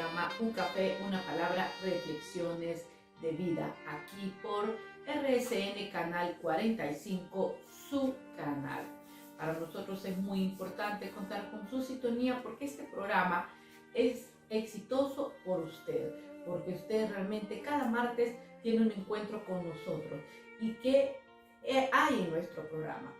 programa Un Café, una Palabra, Reflexiones de Vida, aquí por RSN Canal 45, su canal. Para nosotros es muy importante contar con su sintonía porque este programa es exitoso por usted, porque usted realmente cada martes tiene un encuentro con nosotros. ¿Y qué hay en nuestro programa?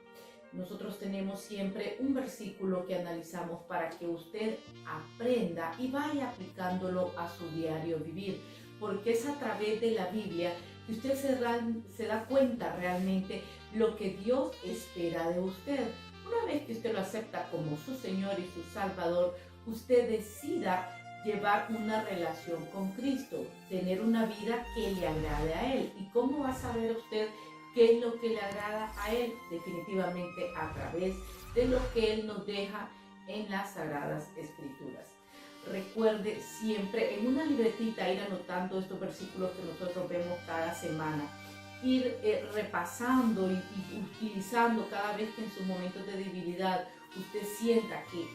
Nosotros tenemos siempre un versículo que analizamos para que usted aprenda y vaya aplicándolo a su diario vivir, porque es a través de la Biblia que usted se da cuenta realmente lo que Dios espera de usted. Una vez que usted lo acepta como su Señor y su Salvador, usted decida llevar una relación con Cristo, tener una vida que le agrade a Él. ¿Y cómo va a saber usted qué es lo que le agrada a Él? Definitivamente a través de lo que Él nos deja en las Sagradas Escrituras. Recuerde siempre en una libretita ir anotando estos versículos que nosotros vemos cada semana, ir repasando y utilizando cada vez que en sus momentos de debilidad usted sienta que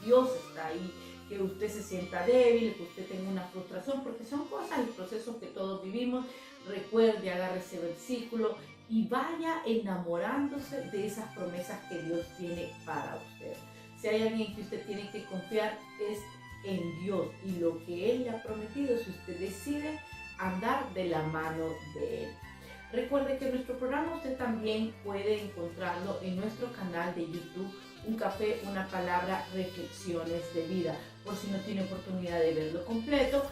Dios está ahí, que usted se sienta débil, que usted tenga una frustración, porque son cosas y procesos que todos vivimos. Recuerde, agarre ese versículo y vaya enamorándose de esas promesas que Dios tiene para usted. Si hay alguien que usted tiene que confiar es en Dios y lo que Él le ha prometido, si usted decide andar de la mano de Él. Recuerde que nuestro programa usted también puede encontrarlo en nuestro canal de YouTube, Un Café, una Palabra, Reflexiones de Vida. Por si no tiene oportunidad de verlo completo,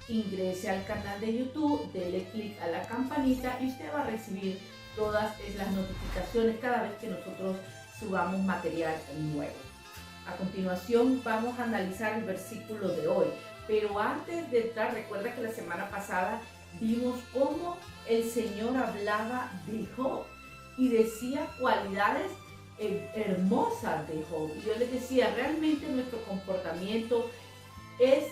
ingrese al canal de YouTube, dele clic a la campanita y usted va a recibir todas las notificaciones cada vez que nosotros subamos material nuevo. A continuación vamos a analizar el versículo de hoy, pero antes de entrar, recuerda que la semana pasada vimos cómo el Señor hablaba de Job y decía cualidades hermosas de Job. Y yo les decía, realmente nuestro comportamiento es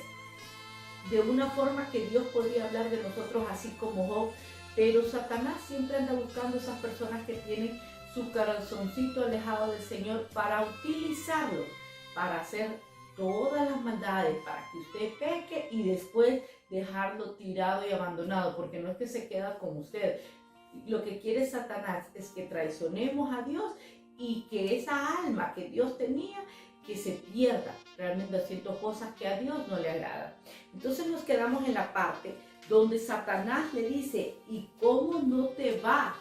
de una forma que Dios podría hablar de nosotros así como Job, pero Satanás siempre anda buscando esas personas que tienen su corazoncito alejado del Señor para utilizarlo, para hacer todas las maldades, para que usted peque y después dejarlo tirado y abandonado, porque no es que se queda con usted. Lo que quiere Satanás es que traicionemos a Dios y que esa alma que Dios tenía, que se pierda realmente haciendo cosas que a Dios no le agradan. Entonces nos quedamos en la parte donde Satanás le dice, ¿y cómo no te va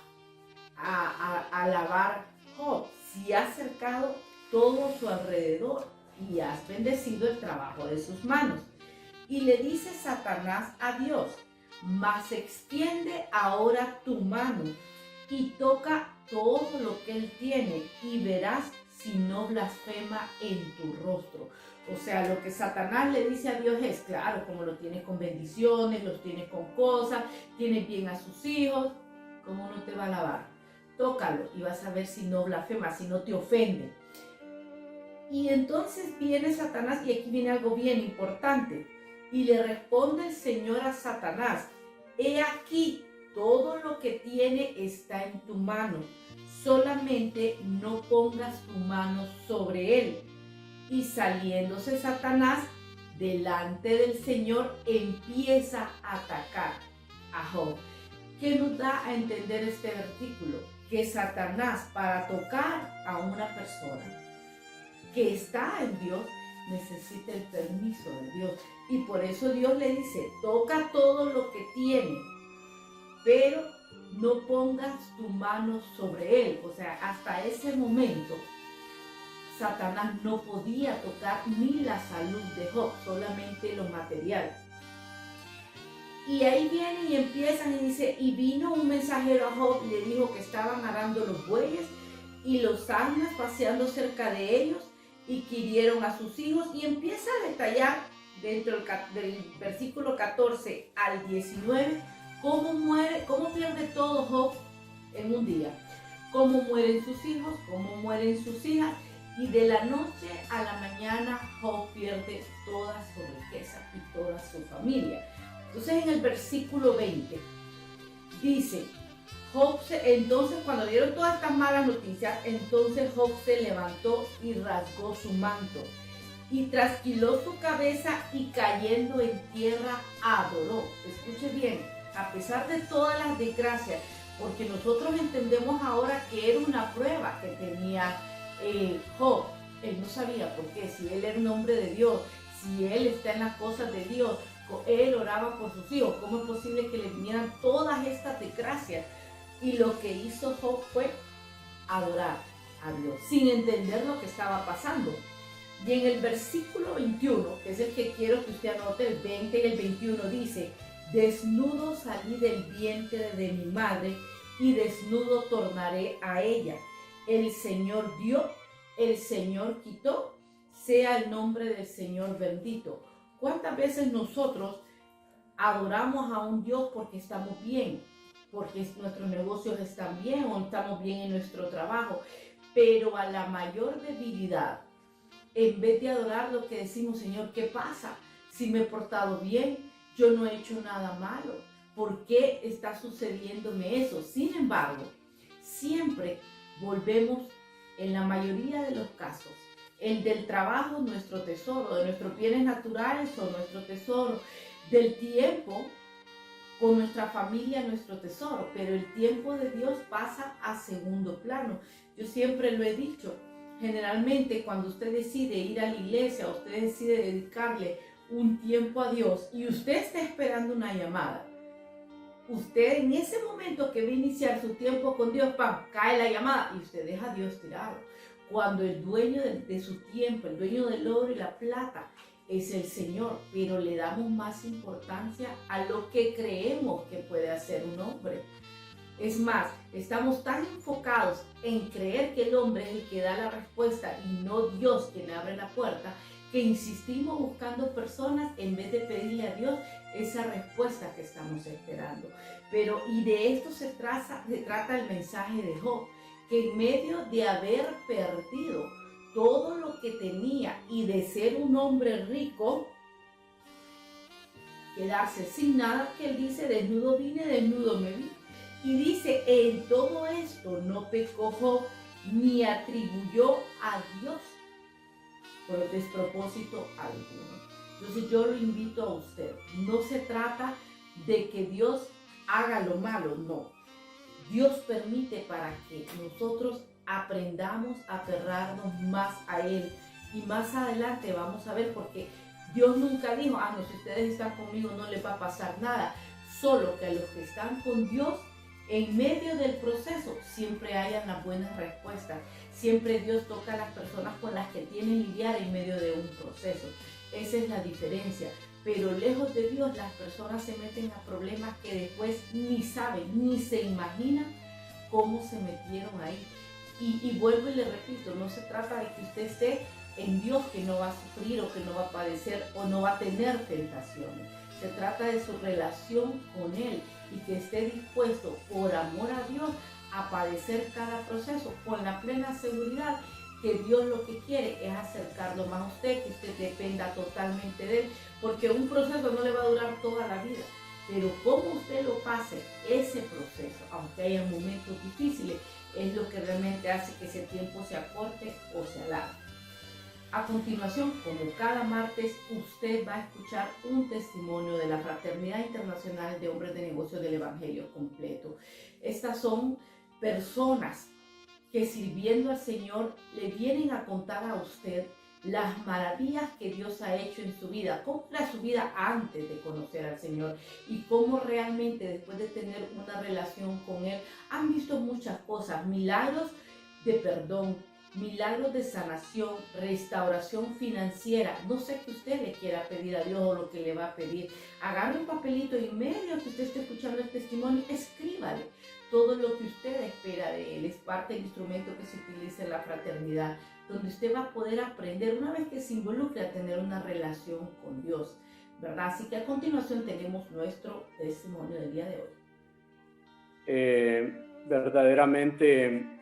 a alabar Job si has cercado todo su alrededor y has bendecido el trabajo de sus manos? Y le dice Satanás a Dios, mas extiende ahora tu mano y toca todo lo que él tiene y verás si no blasfema en tu rostro. O sea, lo que Satanás le dice a Dios es, claro, como lo tienes con bendiciones, los tienes con cosas, tienes bien a sus hijos, ¿cómo no te va a alabar? Tócalo y vas a ver si no blasfema, si no te ofende. Y entonces viene Satanás, y aquí viene algo bien importante, y le responde el Señor a Satanás, he aquí, todo lo que tiene está en tu mano, solamente no pongas tu mano sobre él. Y saliéndose Satanás delante del Señor, empieza a atacar a Job. ¿Qué nos da a entender este versículo? Que Satanás, para tocar a una persona que está en Dios, necesita el permiso de Dios. Y por eso Dios le dice, toca todo lo que tiene, pero no pongas tu mano sobre él. O sea, hasta ese momento Satanás no podía tocar ni la salud de Job, solamente lo material. Y ahí vienen y empiezan y dice, y vino un mensajero a Job y le dijo que estaban arando los bueyes y los asnas paseando cerca de ellos y que hirieron a sus hijos, y empieza a detallar dentro del versículo 14 al 19 cómo pierde todo Job en un día, cómo mueren sus hijos, cómo mueren sus hijas, y de la noche a la mañana Job pierde toda su riqueza y toda su familia. Entonces en el versículo 20 dice, entonces cuando dieron todas estas malas noticias, entonces Job se levantó y rasgó su manto y trasquiló su cabeza y cayendo en tierra adoró. Escuche bien, a pesar de todas las desgracias, porque nosotros entendemos ahora que era una prueba que tenía Job. Él no sabía por qué, si él era un hombre de Dios, si él está en las cosas de Dios, él oraba por sus hijos, ¿cómo es posible que le vinieran todas estas desgracias? Y lo que hizo Job fue adorar a Dios, sin entender lo que estaba pasando. Y en el versículo 21, que es el que quiero que usted anote, el 20 y el 21, dice: desnudo salí del vientre de mi madre y desnudo tornaré a ella. El Señor dio, el Señor quitó, sea el nombre del Señor bendito. ¿Cuántas veces nosotros adoramos a un Dios porque estamos bien, porque nuestros negocios están bien o estamos bien en nuestro trabajo? Pero a la mayor debilidad, en vez de adorar, lo que decimos: Señor, ¿qué pasa? Si me he portado bien, yo no he hecho nada malo. ¿Por qué está sucediéndome eso? Sin embargo, siempre volvemos, en la mayoría de los casos, el del trabajo, nuestro tesoro, de nuestros bienes naturales son nuestro tesoro, del tiempo con nuestra familia, nuestro tesoro, pero el tiempo de Dios pasa a segundo plano. Yo siempre lo he dicho, generalmente cuando usted decide ir a la iglesia, usted decide dedicarle un tiempo a Dios y usted está esperando una llamada, usted en ese momento que va a iniciar su tiempo con Dios, ¡pam!, cae la llamada y usted deja a Dios tirado. Cuando el dueño de su tiempo, el dueño del oro y la plata es el Señor, pero le damos más importancia a lo que creemos que puede hacer un hombre. Es más, estamos tan enfocados en creer que el hombre es el que da la respuesta y no Dios quien abre la puerta, que insistimos buscando personas en vez de pedirle a Dios esa respuesta que estamos esperando. Pero, y de esto se trata el mensaje de Job, que en medio de haber perdido todo lo que tenía y de ser un hombre rico, quedarse sin nada, que él dice: desnudo vine, desnudo me vi. Y dice: en todo esto no pecó Job, ni atribuyó a Dios por despropósito alguno. Entonces yo lo invito a usted, no se trata de que Dios haga lo malo, no. Dios permite para que nosotros aprendamos a aferrarnos más a Él. Y más adelante vamos a ver, porque Dios nunca dijo: ah, no, si ustedes están conmigo no les va a pasar nada. Solo que a los que están con Dios, en medio del proceso, siempre hayan las buenas respuestas. Siempre Dios toca a las personas con las que tienen que lidiar en medio de un proceso. Esa es la diferencia. Pero lejos de Dios, las personas se meten a problemas que después ni saben, ni se imaginan cómo se metieron ahí. Y vuelvo y le repito, no se trata de que usted esté en Dios, que no va a sufrir o que no va a padecer o no va a tener tentaciones. Se trata de su relación con Él y que esté dispuesto, por amor a Dios, a padecer cada proceso con la plena seguridad que Dios lo que quiere es acercarlo más a usted, que usted dependa totalmente de Él, porque un proceso no le va a durar toda la vida, pero como usted lo pase, ese proceso, aunque haya momentos difíciles, es lo que realmente hace que ese tiempo se acorte o se alargue. A continuación, como cada martes, usted va a escuchar un testimonio de la Fraternidad Internacional de Hombres de Negocios del Evangelio Completo. Estas son personas que, sirviendo al Señor, le vienen a contar a usted las maravillas que Dios ha hecho en su vida, cómo era su vida antes de conocer al Señor y cómo realmente después de tener una relación con Él han visto muchas cosas, milagros de perdón, milagros de sanación, restauración financiera. No sé qué usted le quiera pedir a Dios o lo que le va a pedir. Agarre un papelito y en medio que usted esté escuchando el testimonio, escríbale todo lo que usted espera de Él. Es parte del instrumento que se utiliza en la fraternidad, donde usted va a poder aprender una vez que se involucre a tener una relación con Dios, ¿verdad? Así que a continuación tenemos nuestro testimonio del día de hoy. Verdaderamente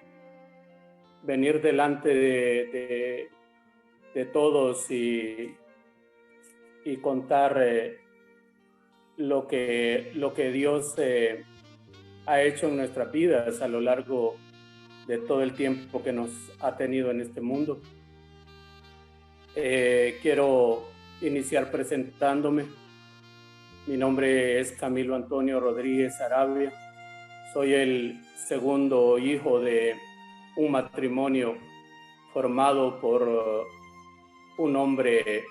venir delante de todos y contar lo que Dios ha hecho en nuestras vidas a lo largo de todo el tiempo que nos ha tenido en este mundo. Quiero iniciar presentándome. Mi nombre es Camilo Antonio Rodríguez Arabia. Soy el segundo hijo de un matrimonio formado por un hombre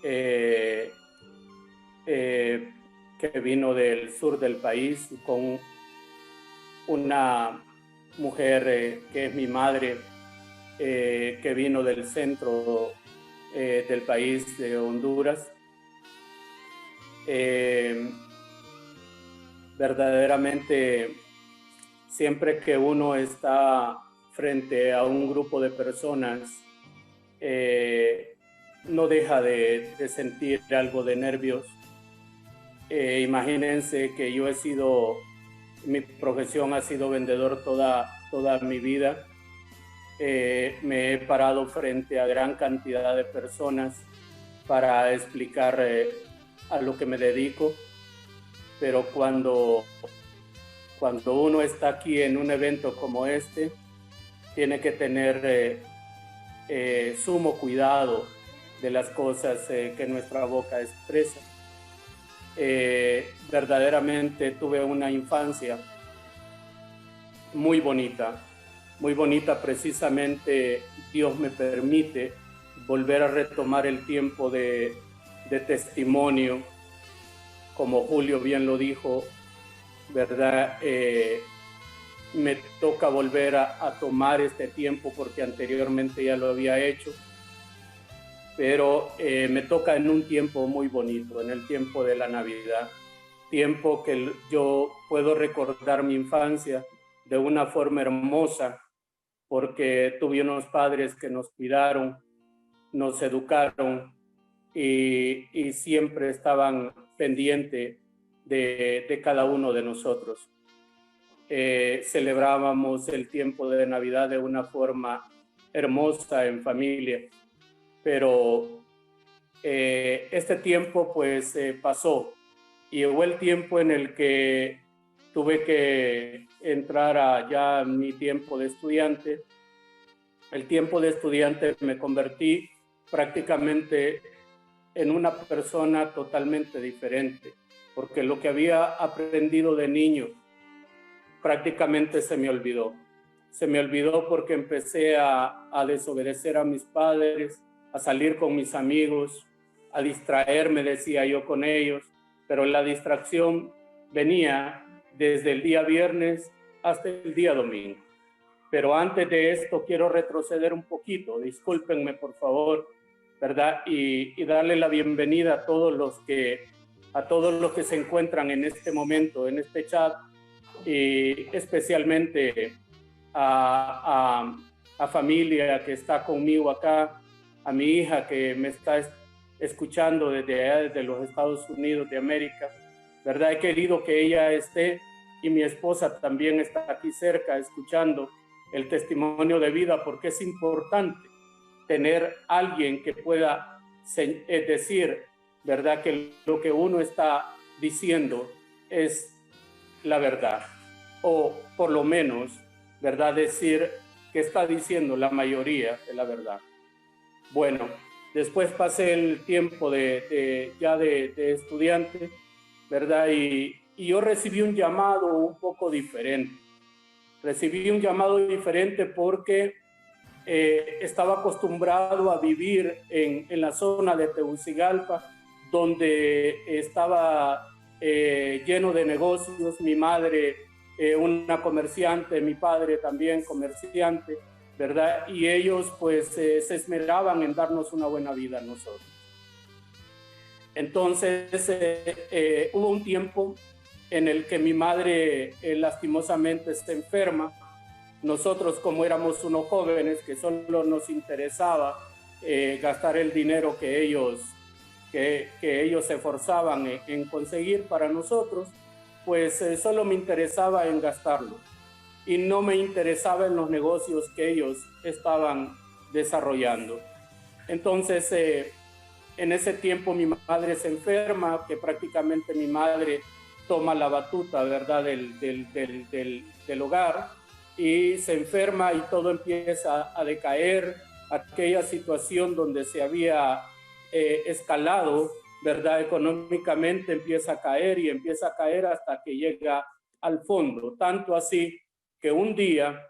que vino del sur del país con una mujer que es mi madre, que vino del centro del país de Honduras. Verdaderamente, siempre que uno está frente a un grupo de personas, no deja de sentir algo de nervios. Imagínense que yo mi profesión ha sido vendedor toda mi vida. Me he parado frente a gran cantidad de personas para explicar a lo que me dedico, pero cuando uno está aquí en un evento como este, tiene que tener sumo cuidado de las cosas que nuestra boca expresa. Verdaderamente tuve una infancia muy bonita. Muy bonita, precisamente Dios me permite volver a retomar el tiempo de testimonio, como Julio bien lo dijo, ¿verdad? Me toca volver a tomar este tiempo porque anteriormente ya lo había hecho, pero me toca en un tiempo muy bonito, en el tiempo de la Navidad, tiempo que yo puedo recordar mi infancia de una forma hermosa, porque tuve unos padres que nos cuidaron, nos educaron y siempre estaban pendientes de cada uno de nosotros. Celebrábamos el tiempo de Navidad de una forma hermosa en familia, pero este tiempo pues pasó y llegó el tiempo en el que tuve que entrar ya en mi tiempo de estudiante. El tiempo de estudiante me convertí prácticamente en una persona totalmente diferente, porque lo que había aprendido de niño prácticamente se me olvidó. Se me olvidó porque empecé a desobedecer a mis padres, a salir con mis amigos, a distraerme, decía yo, con ellos, pero la distracción venía desde el día viernes hasta el día domingo. Pero antes de esto quiero retroceder un poquito, discúlpenme por favor, ¿verdad? Y darle la bienvenida a todos los que se encuentran en este momento, en este chat, y especialmente a familia que está conmigo acá, a mi hija que me está escuchando desde allá, desde los Estados Unidos de América, ¿verdad? He querido que ella esté y mi esposa también está aquí cerca escuchando el testimonio de vida, porque es importante tener alguien que pueda decir, ¿verdad?, que lo que uno está diciendo es la verdad, o por lo menos, ¿verdad?, decir que está diciendo la mayoría de la verdad. Bueno, después pasé el tiempo de estudiante, ¿verdad?, y yo recibí un llamado un poco diferente. Recibí un llamado diferente porque estaba acostumbrado a vivir en la zona de Tegucigalpa, donde estaba lleno de negocios. Mi madre, una comerciante, mi padre también comerciante, ¿verdad? Y ellos pues se esmeraban en darnos una buena vida a nosotros. Entonces hubo un tiempo en el que mi madre lastimosamente se enferma. Nosotros, como éramos unos jóvenes que solo nos interesaba gastar el dinero que ellos se esforzaban en conseguir para nosotros, pues solo me interesaba en gastarlo y no me interesaba en los negocios que ellos estaban desarrollando. Entonces, en ese tiempo mi madre se enferma, que prácticamente mi madre toma la batuta, ¿verdad?, del hogar, y se enferma y todo empieza a decaer. aquella situación donde se había escalado, ¿verdad? Económicamente empieza a caer y empieza a caer hasta que llega al fondo. Tanto así que un día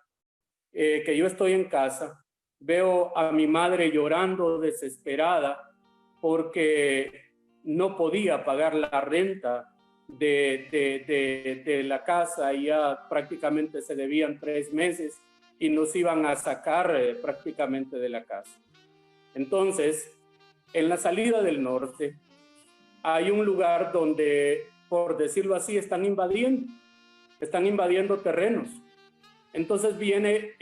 que yo estoy en casa, veo a mi madre llorando desesperada porque no podía pagar la renta de la casa. Y ya prácticamente se debían 3 meses y nos iban a sacar prácticamente de la casa. Entonces, en la salida del norte hay un lugar donde, por decirlo así, están invadiendo terrenos. Entonces viene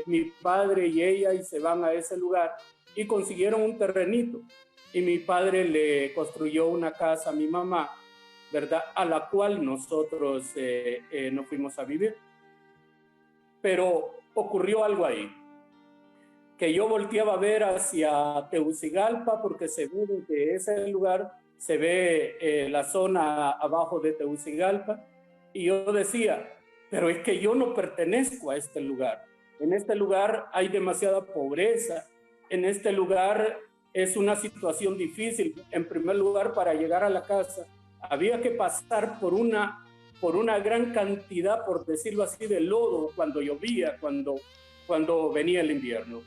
mi padre y ella y se van a ese lugar y consiguieron un terrenito. Y mi padre le construyó una casa a mi mamá, ¿verdad? A la cual nosotros nos fuimos a vivir. Pero ocurrió algo ahí, que yo volteaba a ver hacia Tegucigalpa porque se ve desde ese lugar, se ve la zona abajo de Tegucigalpa, y yo decía, pero es que yo no pertenezco a este lugar. En este lugar hay demasiada pobreza. En este lugar es una situación difícil. En primer lugar, para llegar a la casa, había que pasar por una gran cantidad, por decirlo así, de lodo cuando llovía, cuando venía el invierno.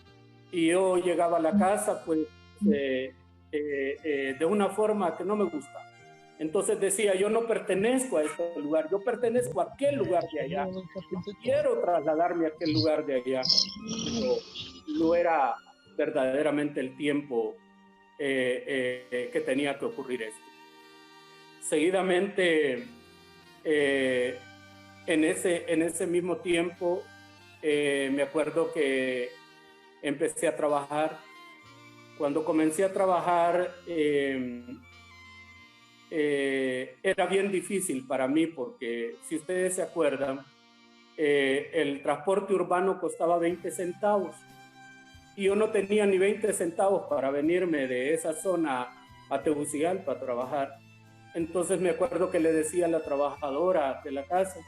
Y yo llegaba a la casa, pues, de una forma que no me gusta. Entonces decía, yo no pertenezco a este lugar, yo pertenezco a aquel lugar de allá. Yo quiero trasladarme a aquel lugar de allá. Pero no era verdaderamente el tiempo que tenía que ocurrir esto. Seguidamente, en ese mismo tiempo, me acuerdo que empecé a trabajar. Cuando comencé a trabajar, era bien difícil para mí porque, si ustedes se acuerdan, el transporte urbano costaba 20 centavos y yo no tenía ni 20 centavos para venirme de esa zona a Tegucigalpa a trabajar. Entonces me acuerdo que le decía a la trabajadora de la casa,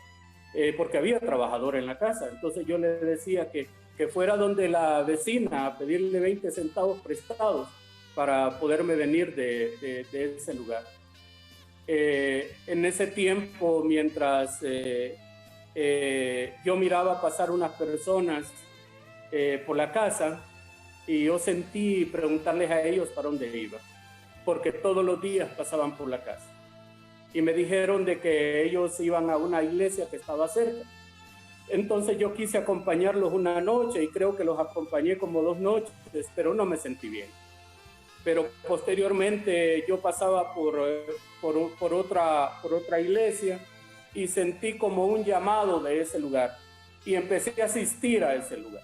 porque había trabajadora en la casa, entonces yo le decía que fuera donde la vecina a pedirle 20 centavos prestados para poderme venir de ese lugar. En ese tiempo, mientras yo miraba pasar unas personas por la casa, y yo sentí preguntarles a ellos para dónde iban, porque todos los días pasaban por la casa. Y me dijeron de que ellos iban a una iglesia que estaba cerca. Entonces yo quise acompañarlos una noche y creo que los acompañé como 2 noches, pero no me sentí bien. Pero posteriormente yo pasaba por otra iglesia y sentí como un llamado de ese lugar y empecé a asistir a ese lugar.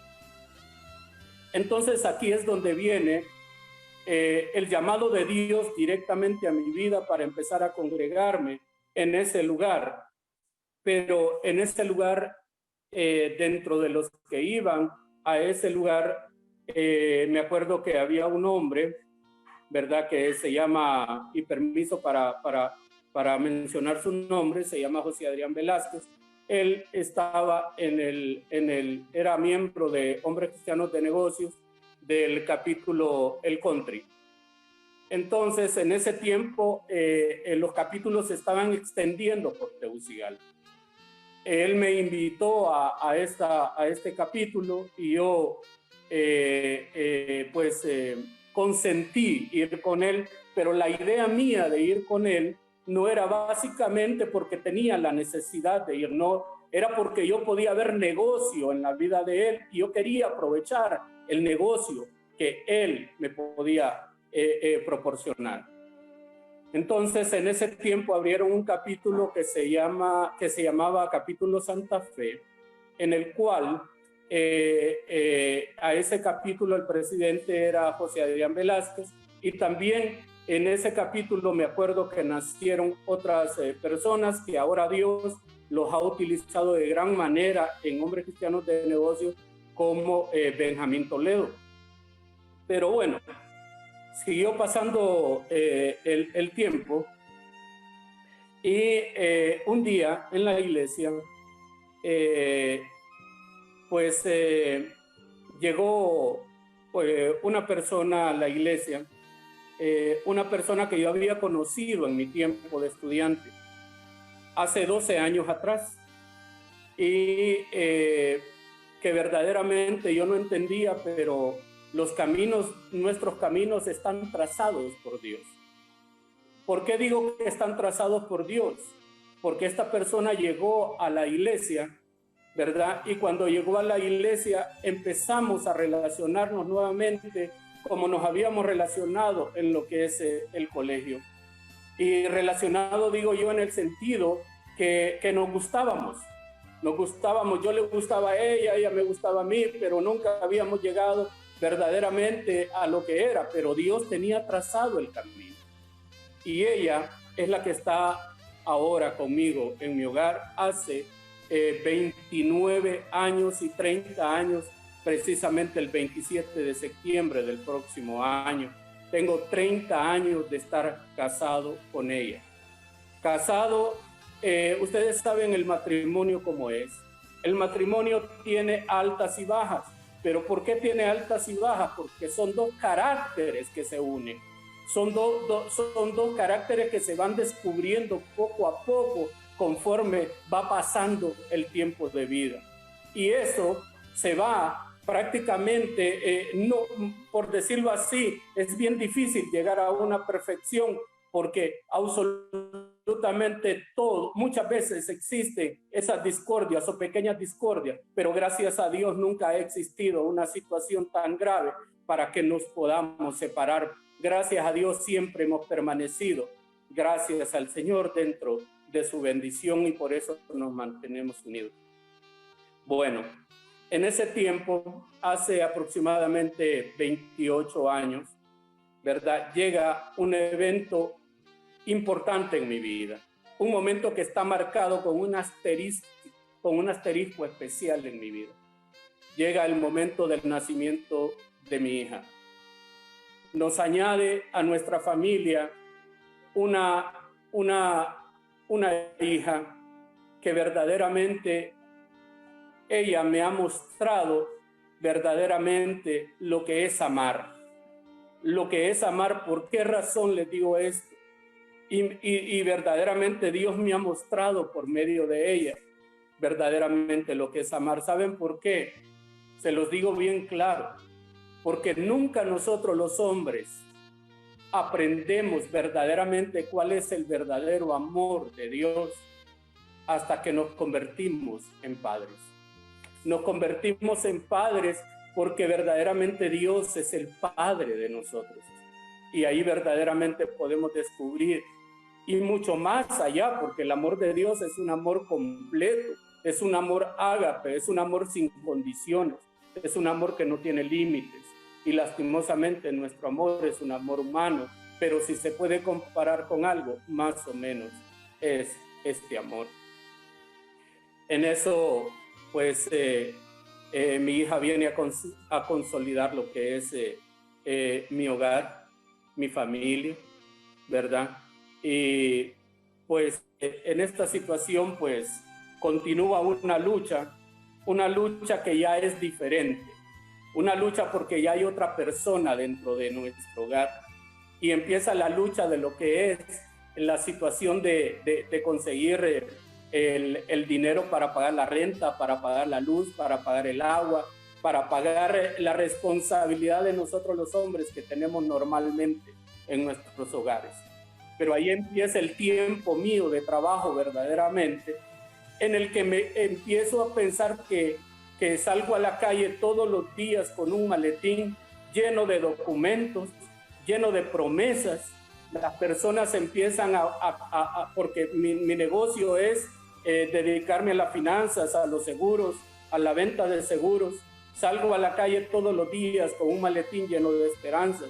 Entonces aquí es donde viene el llamado de Dios directamente a mi vida para empezar a congregarme en ese lugar. Pero en ese lugar, dentro de los que iban a ese lugar, me acuerdo que había un hombre, ¿verdad? Que se llama, y permiso para mencionar su nombre, se llama José Adrián Velázquez. Él estaba era miembro de Hombres Cristianos de Negocios del capítulo El Country. Entonces, en ese tiempo, los capítulos se estaban extendiendo por Tegucigalpa. Él me invitó a este capítulo y yo, consentí ir con él, pero la idea mía de ir con él no era básicamente porque tenía la necesidad de ir, no, era porque yo podía ver negocio en la vida de él y yo quería aprovechar el negocio que él me podía proporcionar. Entonces, en ese tiempo abrieron un capítulo que se llamaba Capítulo Santa Fe, en el cual a ese capítulo el presidente era José Adrián Velázquez, y también en ese capítulo me acuerdo que nacieron otras personas que ahora Dios los ha utilizado de gran manera en Hombres Cristianos de Negocios, como Benjamín Toledo. Pero bueno, siguió pasando el tiempo y un día en la iglesia, llegó una persona a la iglesia, una persona que yo había conocido en mi tiempo de estudiante, hace 12 años atrás, y que verdaderamente yo no entendía, pero los caminos, nuestros caminos están trazados por Dios. ¿Por qué digo que están trazados por Dios? Porque esta persona llegó a la iglesia, ¿verdad? Y cuando llegó a la iglesia empezamos a relacionarnos nuevamente como nos habíamos relacionado en lo que es el colegio. Y relacionado, digo yo, en el sentido que nos gustábamos, yo le gustaba a ella me gustaba a mí, pero nunca habíamos llegado verdaderamente a lo que era, pero Dios tenía trazado el camino. Y ella es la que está ahora conmigo en mi hogar hace 29 años y 30 años, precisamente el 27 de septiembre del próximo año. Tengo 30 años de estar casado con ella. Casado, ustedes saben el matrimonio cómo es. El matrimonio tiene altas y bajas. ¿Pero por qué tiene altas y bajas? Porque son dos caracteres que se unen. Son dos caracteres que se van descubriendo poco a poco conforme va pasando el tiempo de vida. Y eso se va prácticamente, no, por decirlo así, es bien difícil llegar a una perfección porque absolutamente todo, muchas veces existen esas discordias o pequeñas discordias, pero gracias a Dios nunca ha existido una situación tan grave para que nos podamos separar. Gracias a Dios siempre hemos permanecido, gracias al Señor, dentro de su bendición, y por eso nos mantenemos unidos. Bueno, en ese tiempo, hace aproximadamente 28 años, ¿verdad? Llega un evento importante en mi vida, un momento que está marcado con un asterisco especial en mi vida. Llega el momento del nacimiento de mi hija. Nos añade a nuestra familia una hija que verdaderamente ella me ha mostrado verdaderamente lo que es amar. Lo que es amar, ¿por qué razón les digo esto? Y verdaderamente Dios me ha mostrado por medio de ella verdaderamente lo que es amar. ¿Saben por qué? Se los digo bien claro. Porque nunca nosotros los hombres aprendemos verdaderamente cuál es el verdadero amor de Dios hasta que nos convertimos en padres. Nos convertimos en padres porque verdaderamente Dios es el Padre de nosotros. Y ahí verdaderamente podemos descubrir, y mucho más allá, porque el amor de Dios es un amor completo, es un amor ágape, es un amor sin condiciones, es un amor que no tiene límites. Y lastimosamente nuestro amor es un amor humano, pero si se puede comparar con algo, más o menos es este amor. En eso, pues, mi hija viene a consolidar lo que es mi hogar, mi familia, ¿verdad? Y pues en esta situación, pues, continúa una lucha que ya es diferente. Una lucha porque ya hay otra persona dentro de nuestro hogar, y empieza la lucha de lo que es la situación de conseguir el dinero para pagar la renta, para pagar la luz, para pagar el agua, para pagar la responsabilidad de nosotros los hombres que tenemos normalmente en nuestros hogares. Pero ahí empieza el tiempo mío de trabajo verdaderamente, en el que me empiezo a pensar que salgo a la calle todos los días con un maletín lleno de documentos, lleno de promesas. Las personas empiezan porque mi negocio es dedicarme a las finanzas, a los seguros, a la venta de seguros. Salgo a la calle todos los días con un maletín lleno de esperanzas,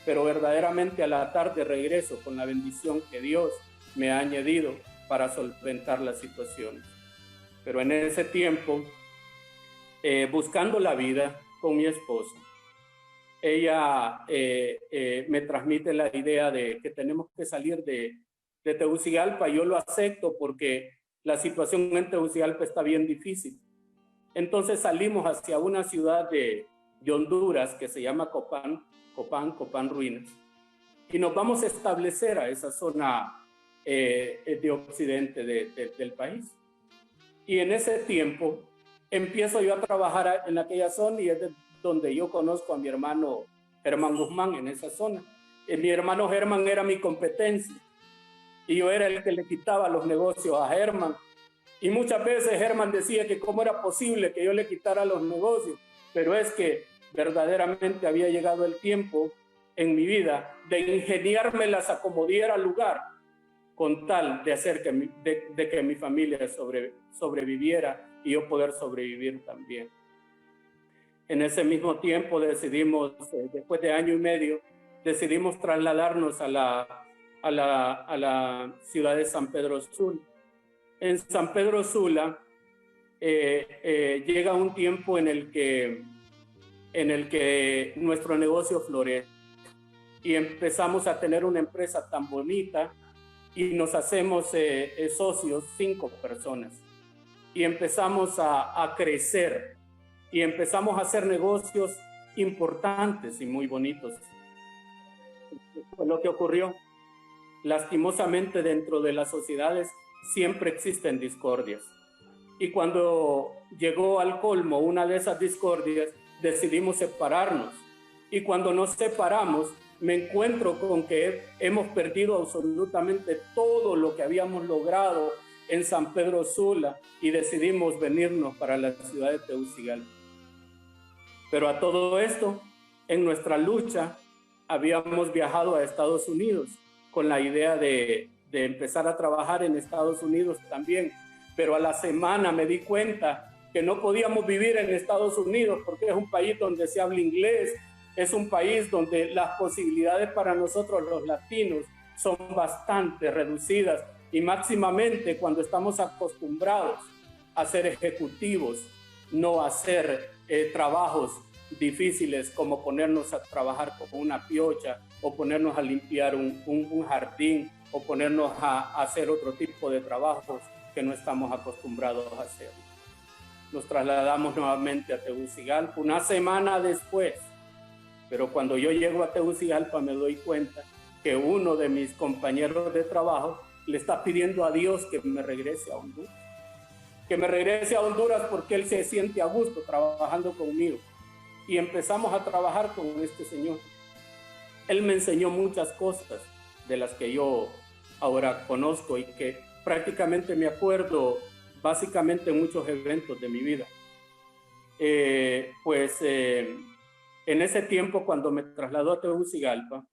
pero verdaderamente a la tarde regreso con la bendición que Dios me ha añadido para solventar las situaciones. Pero en ese tiempo, buscando la vida con mi esposa, ella me transmite la idea de que tenemos que salir de Tegucigalpa. Yo lo acepto porque la situación en Tegucigalpa está bien difícil. Entonces salimos hacia una ciudad de de Honduras que se llama Copán Ruinas. Y nos vamos a establecer a esa zona de occidente del país. Y en ese tiempo empiezo yo a trabajar en aquella zona y es donde yo conozco a mi hermano Germán Guzmán en esa zona. Mi hermano Germán era mi competencia y yo era el que le quitaba los negocios a Germán. Y muchas veces Germán decía que cómo era posible que yo le quitara los negocios, pero es que verdaderamente había llegado el tiempo en mi vida de ingeniármelas a como diera lugar con tal de hacer que mi familia sobreviviera y yo poder sobrevivir también. En ese mismo tiempo decidimos, después de año y medio, decidimos trasladarnos a la ciudad de San Pedro Sula. En San Pedro Sula llega un tiempo en el que nuestro negocio florece y empezamos a tener una empresa tan bonita y nos hacemos socios 5 personas y empezamos a crecer y empezamos a hacer negocios importantes y muy bonitos. Lo que ocurrió, lastimosamente dentro de las sociedades siempre existen discordias. Y cuando llegó al colmo una de esas discordias, decidimos separarnos. Y cuando nos separamos, me encuentro con que hemos perdido absolutamente todo lo que habíamos logrado en San Pedro Sula y decidimos venirnos para la ciudad de Tegucigalpa. Pero a todo esto, en nuestra lucha, habíamos viajado a Estados Unidos con la idea de empezar a trabajar en Estados Unidos también. Pero a la semana me di cuenta que no podíamos vivir en Estados Unidos porque es un país donde se habla inglés, es un país donde las posibilidades para nosotros los latinos son bastante reducidas y máximamente cuando estamos acostumbrados a ser ejecutivos, no a hacer trabajos difíciles como ponernos a trabajar con una piocha o ponernos a limpiar un jardín o ponernos a hacer otro tipo de trabajos que no estamos acostumbrados a hacer. Nos trasladamos nuevamente a Tegucigalpa una semana después, pero cuando yo llego a Tegucigalpa me doy cuenta que uno de mis compañeros de trabajo le está pidiendo a Dios que me regrese a Honduras. Que me regrese a Honduras porque él se siente a gusto trabajando conmigo. Y empezamos a trabajar con este señor. Él me enseñó muchas cosas de las que yo ahora conozco y que prácticamente me acuerdo básicamente en muchos eventos de mi vida. En ese tiempo cuando me trasladó a Tegucigalpa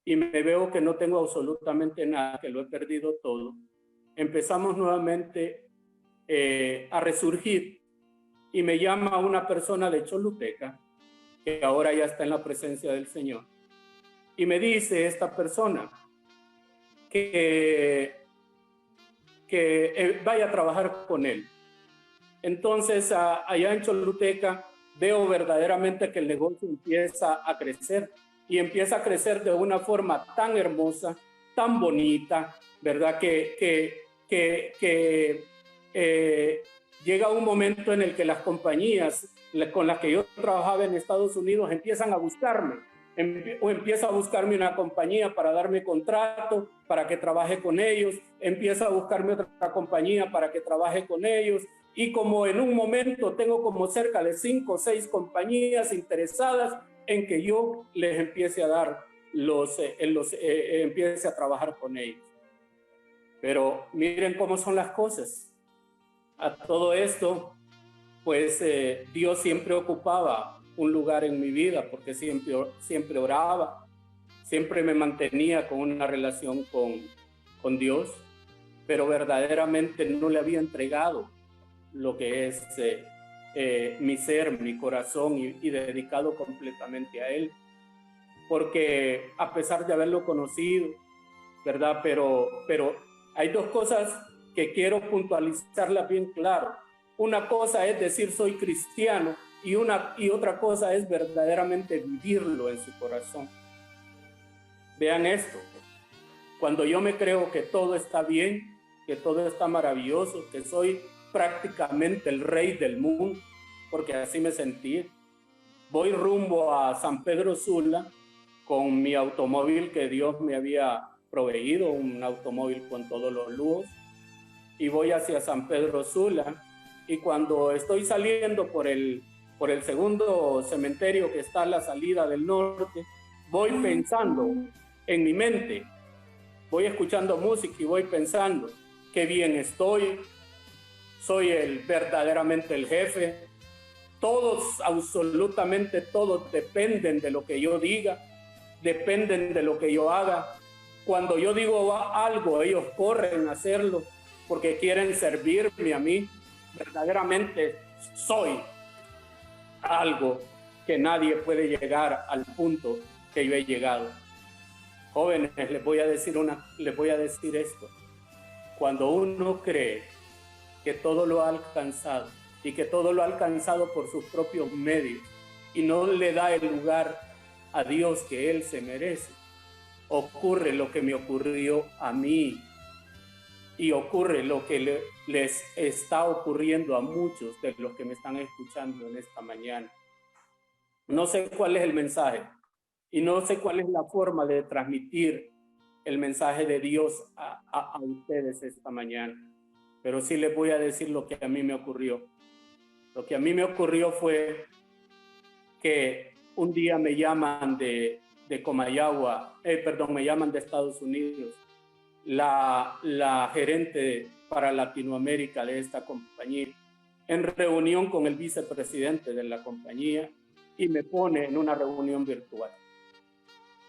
y me veo que no tengo absolutamente nada, que lo he perdido todo, empezamos nuevamente a resurgir y me llama una persona de Choluteca que ahora ya está en la presencia del Señor y me dice esta persona que vaya a trabajar con él. Entonces allá en Choluteca veo verdaderamente que el negocio empieza a crecer y empieza a crecer de una forma tan hermosa, tan bonita, ¿verdad? Que llega un momento en el que las compañías con las que yo trabajaba en Estados Unidos empiezan a buscarme, o empieza a buscarme una compañía para darme contrato, para que trabaje con ellos, empieza a buscarme otra compañía para que trabaje con ellos, y como en un momento tengo como cerca de 5 o 6 compañías interesadas en que yo les empiece a dar empiece a trabajar con ellos. Pero miren cómo son las cosas. A todo esto, pues Dios siempre ocupaba un lugar en mi vida porque siempre oraba, siempre me mantenía con una relación con Dios, pero verdaderamente no le había entregado lo que es mi ser, mi corazón y dedicado completamente a Él, porque a pesar de haberlo conocido, ¿verdad? Pero hay 2 cosas que quiero puntualizarlas bien claro. Una cosa es decir soy cristiano y otra cosa es verdaderamente vivirlo en su corazón. Vean esto, cuando yo me creo que todo está bien, que todo está maravilloso, que soy prácticamente el rey del mundo, porque así me sentí. voy rumbo a San Pedro Sula con mi automóvil que Dios me había proveído, un automóvil con todos los lujos, y voy hacia San Pedro Sula. Y cuando estoy saliendo por el segundo cementerio que está a la salida del norte, voy pensando en mi mente, voy escuchando música y voy pensando, qué bien estoy, soy verdaderamente el jefe, todos, absolutamente todos dependen de lo que yo diga, dependen de lo que yo haga. Cuando yo digo algo, ellos corren a hacerlo porque quieren servirme a mí. Verdaderamente soy algo que nadie puede llegar al punto que yo he llegado. Jóvenes, les voy a decir esto. Cuando uno cree que todo lo ha alcanzado y que todo lo ha alcanzado por sus propios medios y no le da el lugar a Dios que Él se merece, ocurre lo que me ocurrió a mí y ocurre lo que les está ocurriendo a muchos de los que me están escuchando en esta mañana. No sé cuál es el mensaje y no sé cuál es la forma de transmitir el mensaje de Dios a ustedes esta mañana, pero sí les voy a decir lo que a mí me ocurrió. Lo que a mí me ocurrió fue que un día me llaman de Comayagua, me llaman de Estados Unidos, la gerente para Latinoamérica de esta compañía, en reunión con el vicepresidente de la compañía, y me pone en una reunión virtual.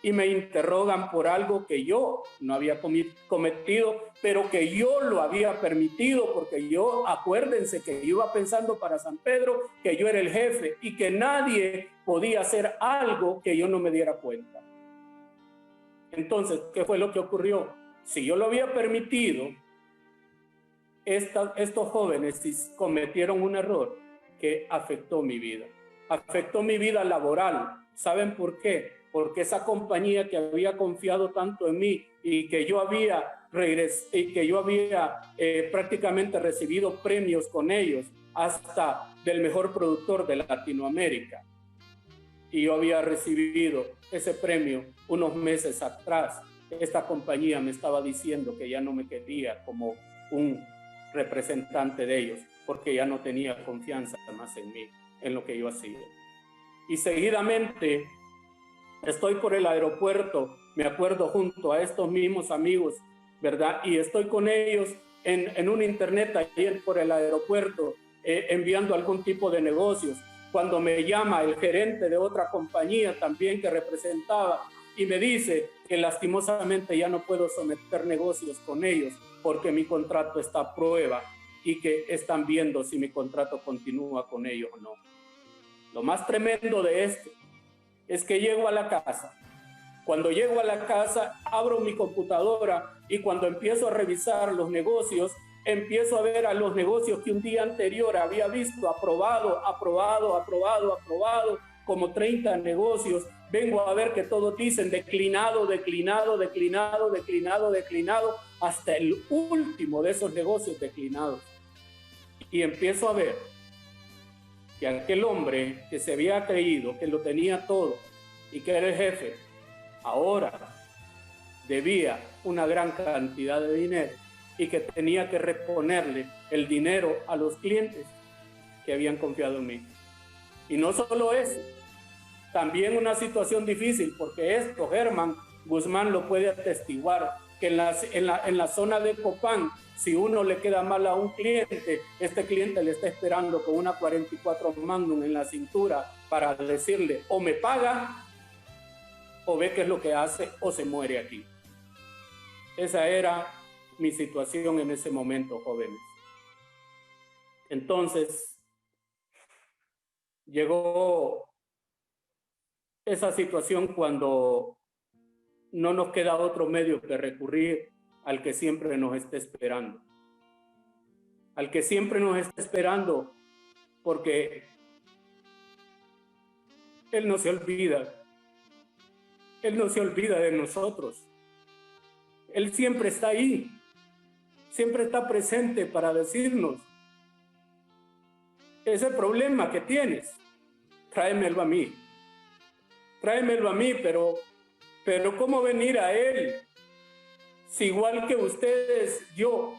Y me interrogan por algo que yo no había cometido, pero que yo lo había permitido, porque yo, acuérdense que yo iba pensando para San Pedro que yo era el jefe y que nadie podía hacer algo que yo no me diera cuenta. Entonces, ¿qué fue lo que ocurrió? Si yo lo había permitido, estos jóvenes cometieron un error que afectó mi vida. Afectó mi vida laboral. ¿Saben por qué? Porque esa compañía que había confiado tanto en mí y que yo había prácticamente recibido premios con ellos, hasta del mejor productor de Latinoamérica. Y yo había recibido ese premio unos meses atrás. Esta compañía me estaba diciendo que ya no me quería como un representante de ellos, porque ya no tenía confianza más en mí, en lo que yo hacía. Y seguidamente estoy por el aeropuerto, me acuerdo, junto a estos mismos amigos, ¿verdad? Y estoy con ellos en un internet ahí por el aeropuerto, enviando algún tipo de negocios, cuando me llama el gerente de otra compañía también que representaba y me dice que lastimosamente ya no puedo someter negocios con ellos porque mi contrato está a prueba y que están viendo si mi contrato continúa con ellos o no. Lo más tremendo de esto es que llego a la casa. Cuando llego a la casa, abro mi computadora y cuando empiezo a revisar los negocios, empiezo a ver a los negocios que un día anterior había visto aprobado, como 30 negocios. Vengo a ver que todos dicen declinado, hasta el último de esos negocios declinados. Y empiezo a ver que aquel hombre que se había creído que lo tenía todo y que era el jefe, ahora debía una gran cantidad de dinero y que tenía que reponerle el dinero a los clientes que habían confiado en mí. Y no solo eso, también una situación difícil, porque esto Germán Guzmán lo puede atestiguar, que en la zona de Copán, si uno le queda mal a un cliente, este cliente le está esperando con una 44 Magnum en la cintura para decirle o me paga o ve qué es lo que hace o se muere aquí. Esa era mi situación en ese momento, jóvenes. Entonces, llegó esa situación cuando no nos queda otro medio que recurrir al que siempre nos está esperando. Al que siempre nos está esperando, porque Él no se olvida. Él no se olvida de nosotros. Él siempre está ahí. Siempre está presente para decirnos: ese problema que tienes, tráemelo a mí. tráemelo a mí, pero ¿cómo venir a él? Si igual que ustedes, yo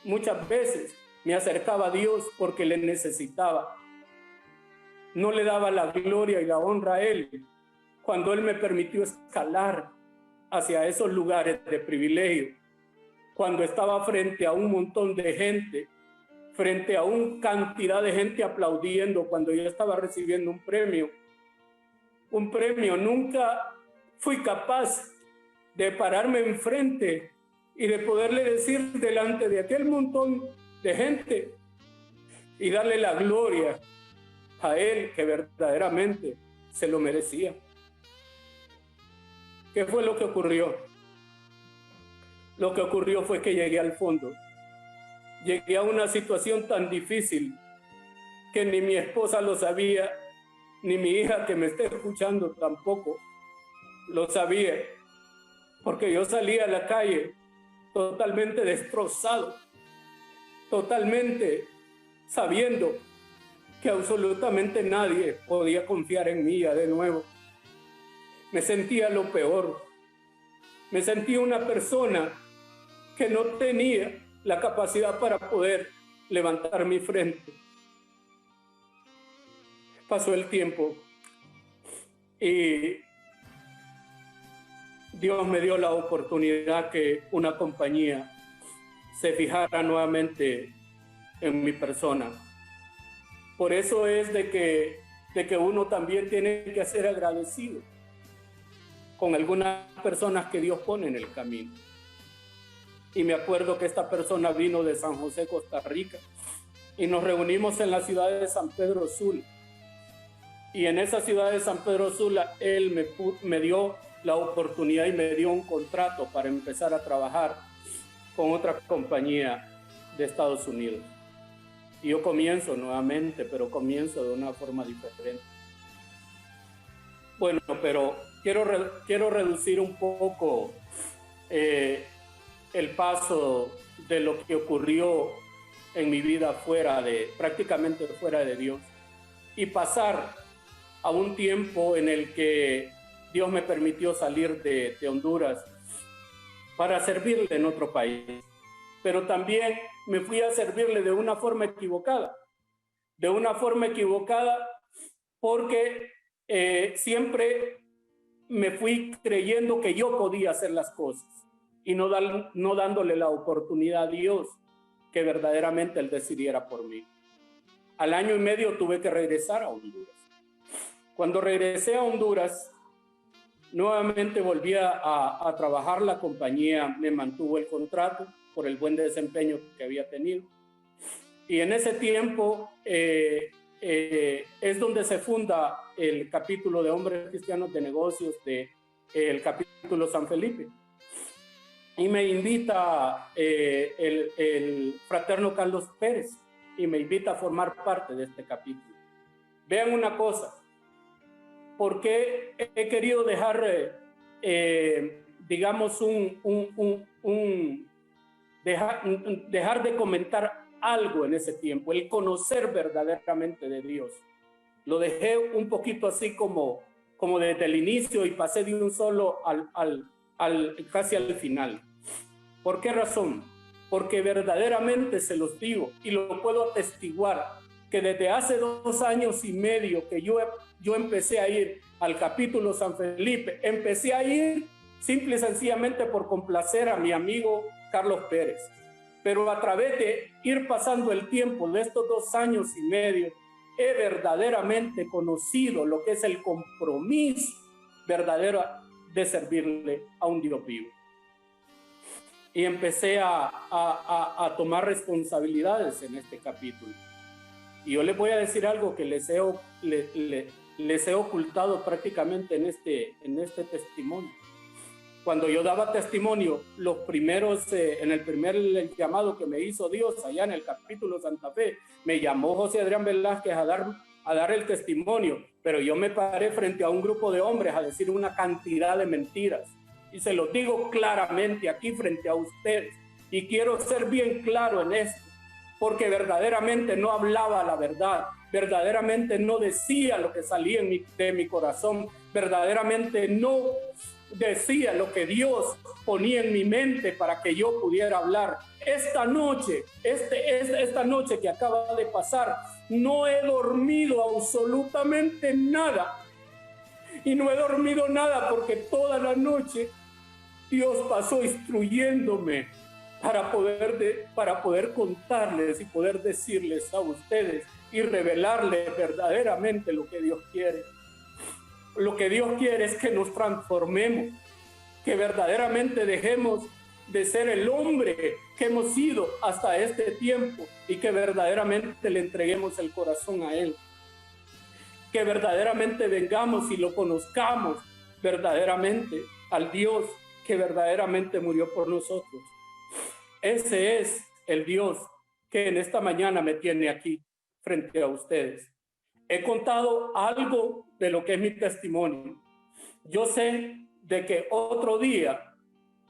muchas veces me acercaba a Dios porque le necesitaba. No le daba la gloria y la honra a él cuando él me permitió escalar hacia esos lugares de privilegio, cuando estaba frente a un montón de gente, frente a una cantidad de gente aplaudiendo, cuando yo estaba recibiendo un premio. Nunca fui capaz de pararme enfrente y de poderle decir delante de aquel montón de gente y darle la gloria a él, que verdaderamente se lo merecía. ¿Qué fue lo que ocurrió? Lo que ocurrió fue que llegué al fondo. Llegué a una situación tan difícil que ni mi esposa lo sabía, ni mi hija que me esté escuchando tampoco lo sabía, porque yo salí a la calle totalmente destrozado, totalmente sabiendo que absolutamente nadie podía confiar en mí ya de nuevo. Me sentía lo peor. Me sentía una persona que no tenía la capacidad para poder levantar mi frente. Pasó el tiempo y Dios me dio la oportunidad que una compañía se fijara nuevamente en mi persona. Por eso es de que uno también tiene que ser agradecido con algunas personas que Dios pone en el camino. Y me acuerdo que esta persona vino de San José, Costa Rica, y nos reunimos en la ciudad de San Pedro Sula. Y en esa ciudad de San Pedro Sula, él me dio la oportunidad y me dio un contrato para empezar a trabajar con otra compañía de Estados Unidos. Y yo comienzo nuevamente, pero comienzo de una forma diferente. Bueno, pero quiero reducir un poco el paso de lo que ocurrió en mi vida prácticamente fuera de Dios, y pasar a un tiempo en el que Dios me permitió salir de Honduras para servirle en otro país. Pero también me fui a servirle de una forma equivocada. De una forma equivocada porque siempre me fui creyendo que yo podía hacer las cosas y no dándole la oportunidad a Dios que verdaderamente Él decidiera por mí. Al año y medio tuve que regresar a Honduras. Cuando regresé a Honduras, nuevamente volví a trabajar. La compañía me mantuvo el contrato por el buen desempeño que había tenido. Y en ese tiempo es donde se funda el capítulo de Hombres Cristianos de Negocios del capítulo San Felipe. Y me invita el fraterno Carlos Pérez y me invita a formar parte de este capítulo. Vean una cosa, porque he querido dejar, digamos, dejar de comentar algo en ese tiempo, el conocer verdaderamente de Dios. Lo dejé un poquito así como desde el inicio y pasé de un solo casi al final. ¿Por qué razón? Porque verdaderamente se los digo y lo puedo atestiguar, que desde hace 2 años y medio que yo empecé a ir al capítulo San Felipe, empecé a ir simple y sencillamente por complacer a mi amigo Carlos Pérez. Pero a través de ir pasando el tiempo de estos 2 años y medio, he verdaderamente conocido lo que es el compromiso verdadero de servirle a un Dios vivo. Y empecé a tomar responsabilidades en este capítulo. Y yo les voy a decir algo que les he ocultado prácticamente en este testimonio. Cuando yo daba testimonio, los primeros, en el primer llamado que me hizo Dios, allá en el capítulo Santa Fe, me llamó José Adrián Velázquez a dar el testimonio, pero yo me paré frente a un grupo de hombres a decir una cantidad de mentiras. Y se los digo claramente aquí frente a ustedes, y quiero ser bien claro en esto. porque verdaderamente no hablaba la verdad, verdaderamente no decía lo que salía de mi corazón, verdaderamente no decía lo que Dios ponía en mi mente para que yo pudiera hablar. Esta noche, esta noche que acaba de pasar, no he dormido absolutamente nada. Y no he dormido nada porque toda la noche Dios pasó instruyéndome para poder contarles y poder decirles a ustedes y revelarles verdaderamente lo que Dios quiere. Lo que Dios quiere es que nos transformemos, que verdaderamente dejemos de ser el hombre que hemos sido hasta este tiempo y que verdaderamente le entreguemos el corazón a Él. Que verdaderamente vengamos y lo conozcamos verdaderamente al Dios que verdaderamente murió por nosotros. Ese es el Dios que en esta mañana me tiene aquí frente a ustedes. He contado algo de lo que es mi testimonio. Yo sé de que otro día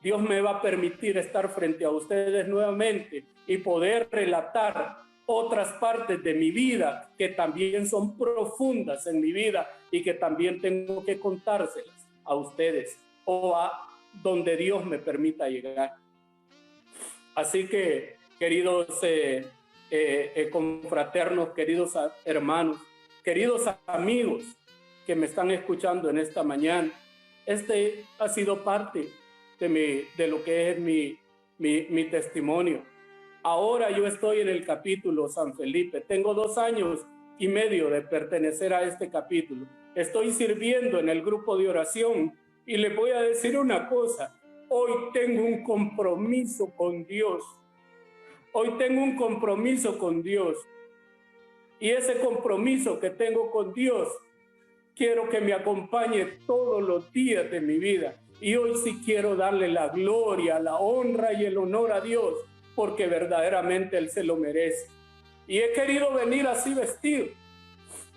Dios me va a permitir estar frente a ustedes nuevamente y poder relatar otras partes de mi vida que también son profundas en mi vida y que también tengo que contárselas a ustedes o a donde Dios me permita llegar. Así que, queridos confraternos, queridos hermanos, queridos amigos que me están escuchando en esta mañana, este ha sido parte de lo que es mi testimonio. Ahora yo estoy en el capítulo San Felipe. Tengo 2 años y medio de pertenecer a este capítulo. Estoy sirviendo en el grupo de oración y les voy a decir una cosa. Hoy tengo un compromiso con Dios. Hoy tengo un compromiso con Dios. Y ese compromiso que tengo con Dios, quiero que me acompañe todos los días de mi vida. Y hoy sí quiero darle la gloria, la honra y el honor a Dios, porque verdaderamente Él se lo merece. Y he querido venir así vestido.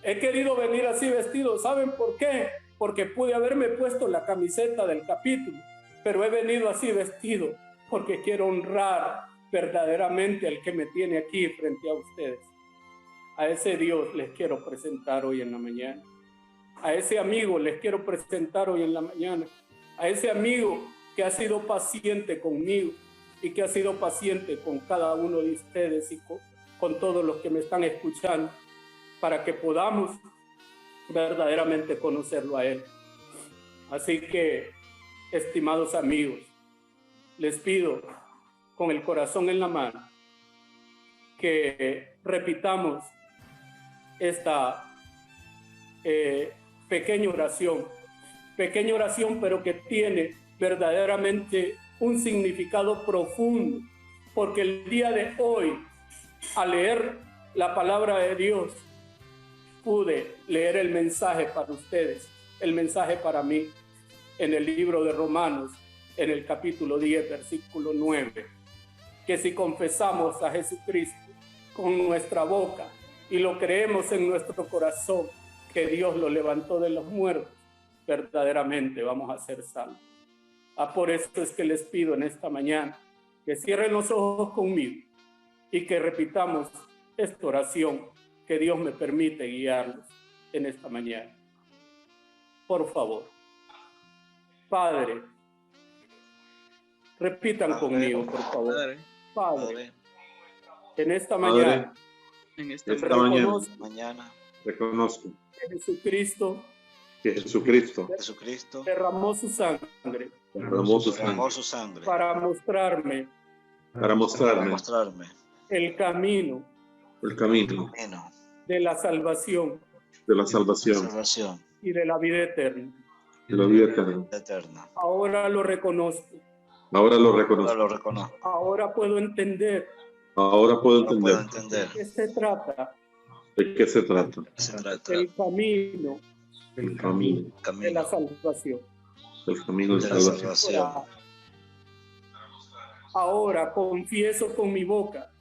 He querido venir así vestido. ¿Saben por qué? Porque pude haberme puesto la camiseta del capítulo, pero he venido así vestido porque quiero honrar verdaderamente al que me tiene aquí frente a ustedes. A ese Dios les quiero presentar hoy en la mañana. A ese amigo les quiero presentar hoy en la mañana. A ese amigo que ha sido paciente conmigo y que ha sido paciente con cada uno de ustedes y con todos los que me están escuchando, para que podamos verdaderamente conocerlo a Él. Así que, estimados amigos, les pido con el corazón en la mano que repitamos esta pequeña oración, pero que tiene verdaderamente un significado profundo, porque el día de hoy, al leer la palabra de Dios, pude leer el mensaje para ustedes, el mensaje para mí, en el libro de Romanos, en el capítulo 10, versículo 9, que si confesamos a Jesucristo con nuestra boca y lo creemos en nuestro corazón, que Dios lo levantó de los muertos, verdaderamente vamos a ser salvos. Por eso es que les pido en esta mañana que cierren los ojos conmigo y que repitamos esta oración, que Dios me permite guiarlos en esta mañana. Por favor. Padre, repitan conmigo, por favor. Padre, en esta mañana, reconozco que Jesucristo derramó su sangre para mostrarme el camino de la salvación y de la vida eterna. Ahora lo reconozco. Ahora puedo entender. ¿De qué se trata? El camino de la salvación. Ahora confieso con mi boca.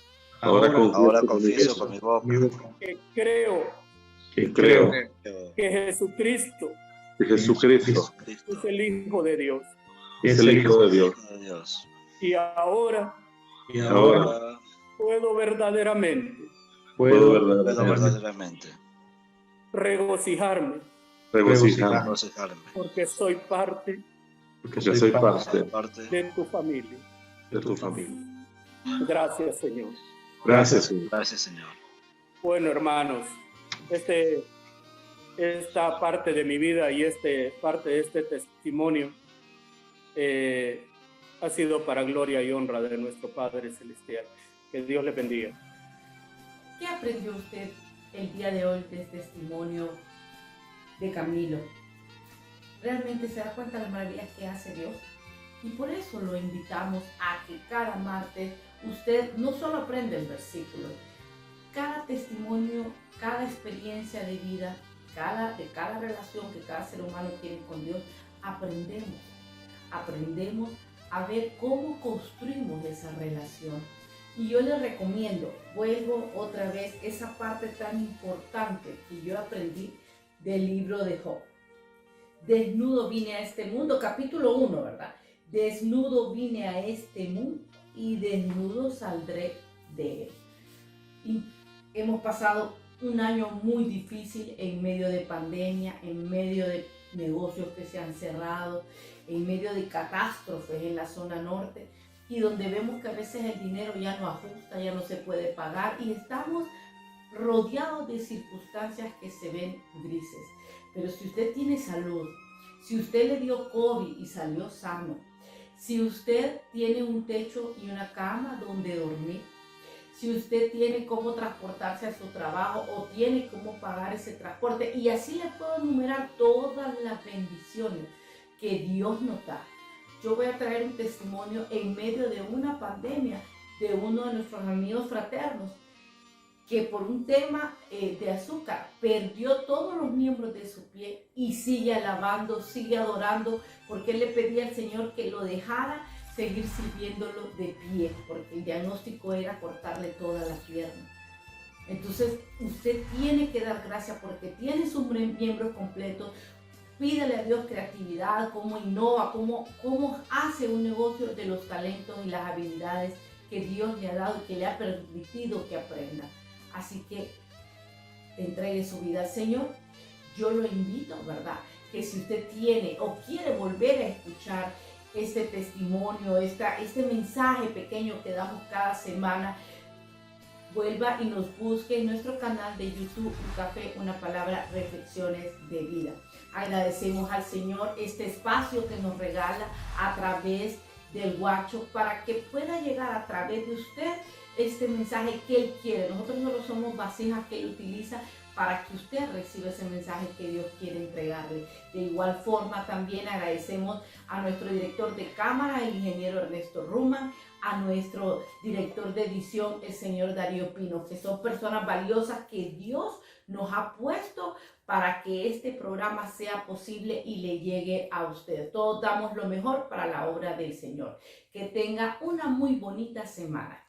Que creo que Jesucristo es el Hijo de Dios. Y ahora puedo verdaderamente puedo verdaderamente regocijarme regocijarme porque soy parte porque soy parte de tu familia. de tu familia. Gracias, Señor. Gracias, Señor. Gracias, Señor. Bueno, hermanos, esta parte de mi vida y parte de este testimonio ha sido para gloria y honra de nuestro Padre Celestial. Que Dios le bendiga. ¿Qué aprendió usted el día de hoy de este testimonio de Camilo? ¿Realmente se da cuenta de las maravillas que hace Dios? Y por eso lo invitamos a que cada martes usted no solo aprenda el versículo, cada testimonio, cada experiencia de vida, de cada relación que cada ser humano tiene con Dios, aprendemos a ver cómo construimos esa relación. Y yo les recomiendo, vuelvo otra vez, esa parte tan importante que yo aprendí del libro de Job. Desnudo vine a este mundo, capítulo 1, ¿verdad? Desnudo vine a este mundo y desnudo saldré de él. Y hemos pasado un año muy difícil en medio de pandemia, en medio de negocios que se han cerrado, en medio de catástrofes en la zona norte, y donde vemos que a veces el dinero ya no ajusta, ya no se puede pagar, y estamos rodeados de circunstancias que se ven grises. Pero si usted tiene salud, si usted le dio COVID y salió sano, si usted tiene un techo y una cama donde dormir, si usted tiene cómo transportarse a su trabajo o tiene cómo pagar ese transporte, y así le puedo enumerar todas las bendiciones que Dios nos da. Yo voy a traer un testimonio en medio de una pandemia de uno de nuestros amigos fraternos que por un tema de azúcar perdió todos los miembros de su pie y sigue alabando, sigue adorando, porque él le pedía al Señor que lo dejara seguir sirviéndolo de pie, porque el diagnóstico era cortarle toda la pierna. Entonces usted tiene que dar gracias porque tiene sus miembros completos. Pídale a Dios creatividad, cómo innova, cómo hace un negocio de los talentos y las habilidades que Dios le ha dado y que le ha permitido que aprenda. Así que entregue su vida al Señor. Yo lo invito, ¿verdad? Que si usted tiene o quiere volver a escuchar este testimonio, este mensaje pequeño que damos cada semana, vuelva y nos busque en nuestro canal de YouTube, Un Café, Una Palabra, Reflexiones de Vida. Agradecemos al Señor este espacio que nos regala a través del WhatsApp para que pueda llegar a través de usted este mensaje que Él quiere. Nosotros solo somos vasijas que Él utiliza para que usted reciba ese mensaje que Dios quiere entregarle. De igual forma, también agradecemos a nuestro director de cámara, el ingeniero Ernesto Ruman, a nuestro director de edición, el señor Darío Pino, que son personas valiosas que Dios nos ha puesto para que este programa sea posible y le llegue a usted. Todos damos lo mejor para la obra del Señor. Que tenga una muy bonita semana.